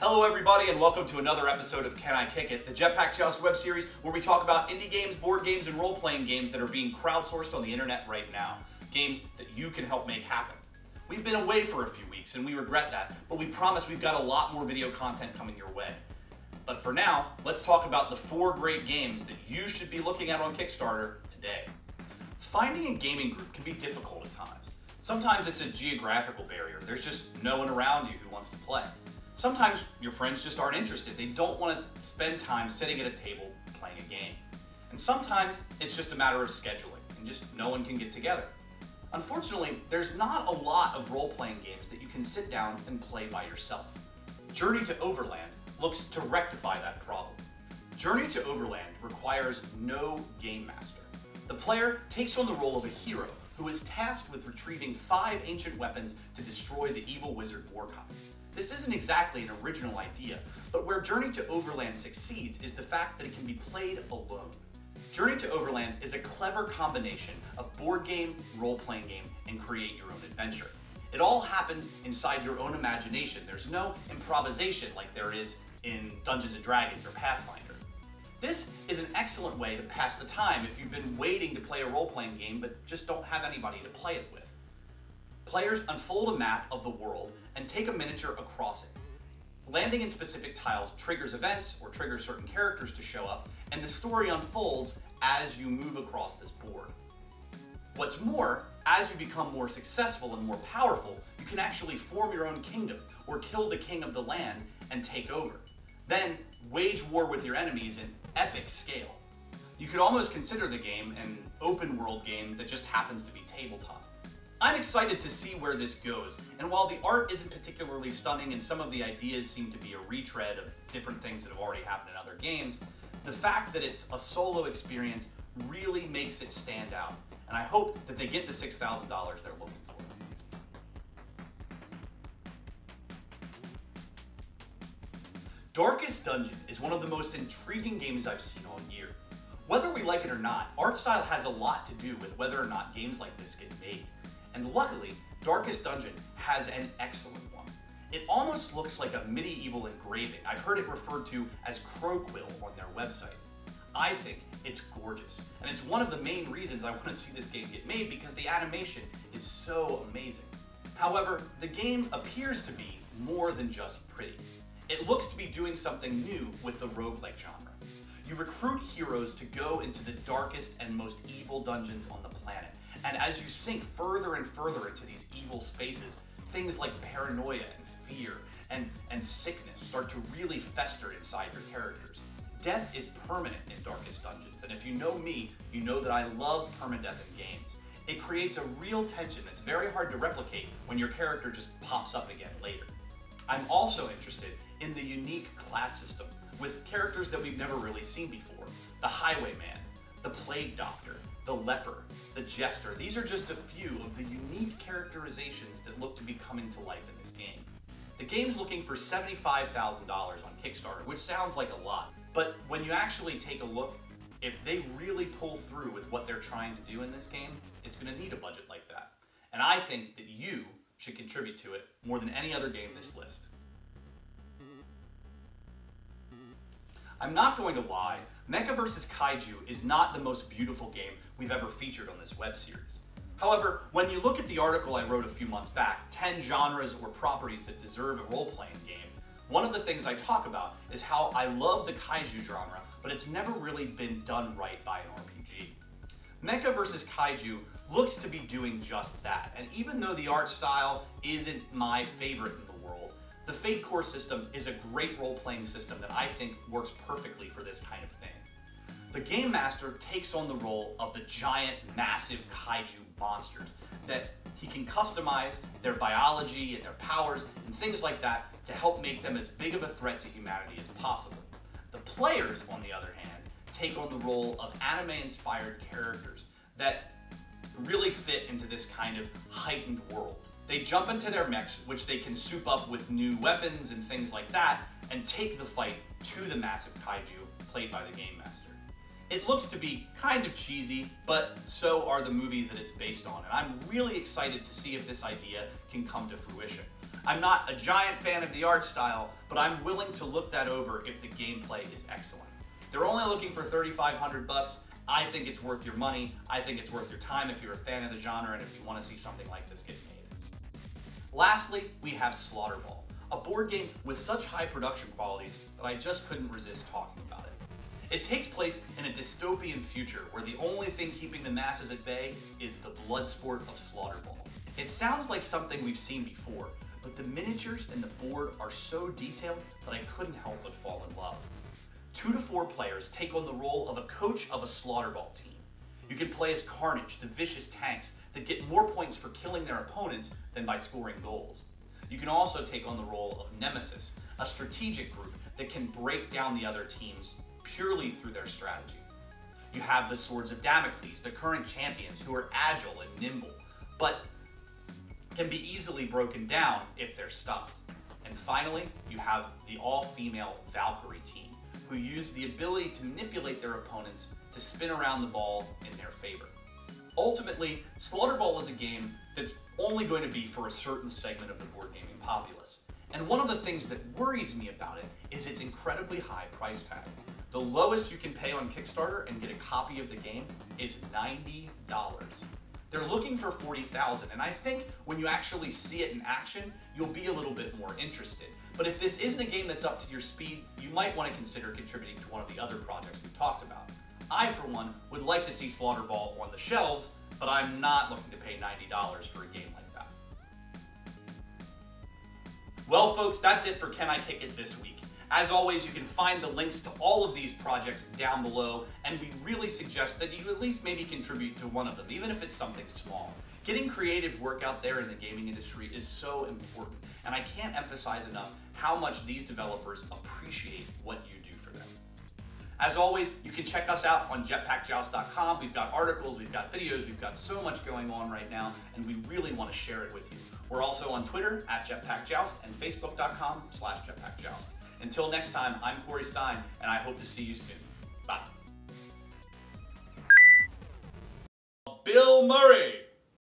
Hello everybody and welcome to another episode of Can I Kick It, the Jetpack Joust web series where we talk about indie games, board games, and role-playing games that are being crowdsourced on the internet right now. Games that you can help make happen. We've been away for a few weeks and we regret that, but we promise we've got a lot more video content coming your way. But for now, let's talk about the 4 great games that you should be looking at on Kickstarter today. Finding a gaming group can be difficult at times. Sometimes it's a geographical barrier. There's just no one around you who wants to play. Sometimes your friends just aren't interested. They don't want to spend time sitting at a table playing a game. And sometimes it's just a matter of scheduling and just no one can get together. Unfortunately, there's not a lot of role-playing games that you can sit down and play by yourself. Journey to Overland looks to rectify that problem. Journey to Overland requires no game master. The player takes on the role of a hero who is tasked with retrieving 5 ancient weapons to destroy the evil wizard Warcock. This isn't exactly an original idea, but where Journey to Overland succeeds is the fact that it can be played alone. Journey to Overland is a clever combination of board game, role-playing game, and create your own adventure. It all happens inside your own imagination. There's no improvisation like there is in Dungeons & Dragons or Pathfinder. This is an excellent way to pass the time if you've been waiting to play a role-playing game but just don't have anybody to play it with. Players unfold a map of the world and take a miniature across it. Landing in specific tiles triggers events or triggers certain characters to show up, and the story unfolds as you move across this board. What's more, as you become more successful and more powerful, you can actually form your own kingdom or kill the king of the land and take over. Then wage war with your enemies in epic scale. You could almost consider the game an open world game that just happens to be tabletop. I'm excited to see where this goes, and while the art isn't particularly stunning and some of the ideas seem to be a retread of different things that have already happened in other games, the fact that it's a solo experience really makes it stand out, and I hope that they get the $6,000 they're looking for. Darkest Dungeon is one of the most intriguing games I've seen all year. Whether we like it or not, art style has a lot to do with whether or not games like this get made. And luckily, Darkest Dungeon has an excellent one. It almost looks like a medieval engraving. I've heard it referred to as crowquill on their website. I think it's gorgeous, and it's one of the main reasons I want to see this game get made because the animation is so amazing. However, the game appears to be more than just pretty. It looks to be doing something new with the roguelike genre. You recruit heroes to go into the darkest and most evil dungeons on the planet. And as you sink further and further into these evil spaces, things like paranoia and fear and sickness start to really fester inside your characters. Death is permanent in Darkest Dungeons, and if you know me, you know that I love permadeath in games. It creates a real tension that's very hard to replicate when your character just pops up again later. I'm also interested in the unique class system with characters that we've never really seen before. The Highwayman, the Plague Doctor, the Leper, the Jester. These are just a few of the unique characterizations that look to be coming to life in this game. The game's looking for $75,000 on Kickstarter, which sounds like a lot, but when you actually take a look, if they really pull through with what they're trying to do in this game, it's going to need a budget like that. And I think that you should contribute to it more than any other game this list. I'm not going to lie, Mecha vs. Kaiju is not the most beautiful game we've ever featured on this web series. However, when you look at the article I wrote a few months back, 10 genres or properties that deserve a role-playing game, one of the things I talk about is how I love the Kaiju genre, but it's never really been done right by an RPG. Mecha vs. Kaiju looks to be doing just that, and even though the art style isn't my favorite in the world, the Fate Core system is a great role-playing system that I think works perfectly for this kind of thing. The Game Master takes on the role of the giant, massive kaiju monsters that he can customize their biology and their powers and things like that to help make them as big of a threat to humanity as possible. The players, on the other hand, take on the role of anime-inspired characters that really fit into this kind of heightened world. They jump into their mechs, which they can soup up with new weapons and things like that, and take the fight to the massive kaiju played by the Game Master. It looks to be kind of cheesy, but so are the movies that it's based on, and I'm really excited to see if this idea can come to fruition. I'm not a giant fan of the art style, but I'm willing to look that over if the gameplay is excellent. They're only looking for $3,500. I think it's worth your money. I think it's worth your time if you're a fan of the genre and if you want to see something like this get made. Lastly, we have Slaughterball, a board game with such high production qualities that I just couldn't resist talking about it. It takes place in a dystopian future where the only thing keeping the masses at bay is the blood sport of Slaughterball. It sounds like something we've seen before, but the miniatures and the board are so detailed that I couldn't help but fall in love. 2 to 4 players take on the role of a coach of a Slaughterball team. You can play as Carnage, the vicious tanks that get more points for killing their opponents than by scoring goals. You can also take on the role of Nemesis, a strategic group that can break down the other teams purely through their strategy. You have the Swords of Damocles, the current champions who are agile and nimble, but can be easily broken down if they're stopped. And finally, you have the all-female Valkyrie team, who use the ability to manipulate their opponents to spin around the ball in their favor. Ultimately, Slaughterball is a game that's only going to be for a certain segment of the board gaming populace. And one of the things that worries me about it is its incredibly high price tag. The lowest you can pay on Kickstarter and get a copy of the game is $90. They're looking for $40,000, and I think when you actually see it in action, you'll be a little bit more interested. But if this isn't a game that's up to your speed, you might want to consider contributing to one of the other projects we've talked about. I, for one, would like to see Slaughterball on the shelves, but I'm not looking to pay $90 for a game like that. Well, folks, that's it for Can I Kick It this week. As always, you can find the links to all of these projects down below, and we really suggest that you at least maybe contribute to one of them, even if it's something small. Getting creative work out there in the gaming industry is so important, and I can't emphasize enough how much these developers appreciate what you do for them. As always, you can check us out on jetpackjoust.com. We've got articles, we've got videos, we've got so much going on right now, and we really want to share it with you. We're also on Twitter @JetpackJoust and Facebook.com/JetpackJoust. Until next time, I'm Corey Stein, and I hope to see you soon. Bye. Bill Murray.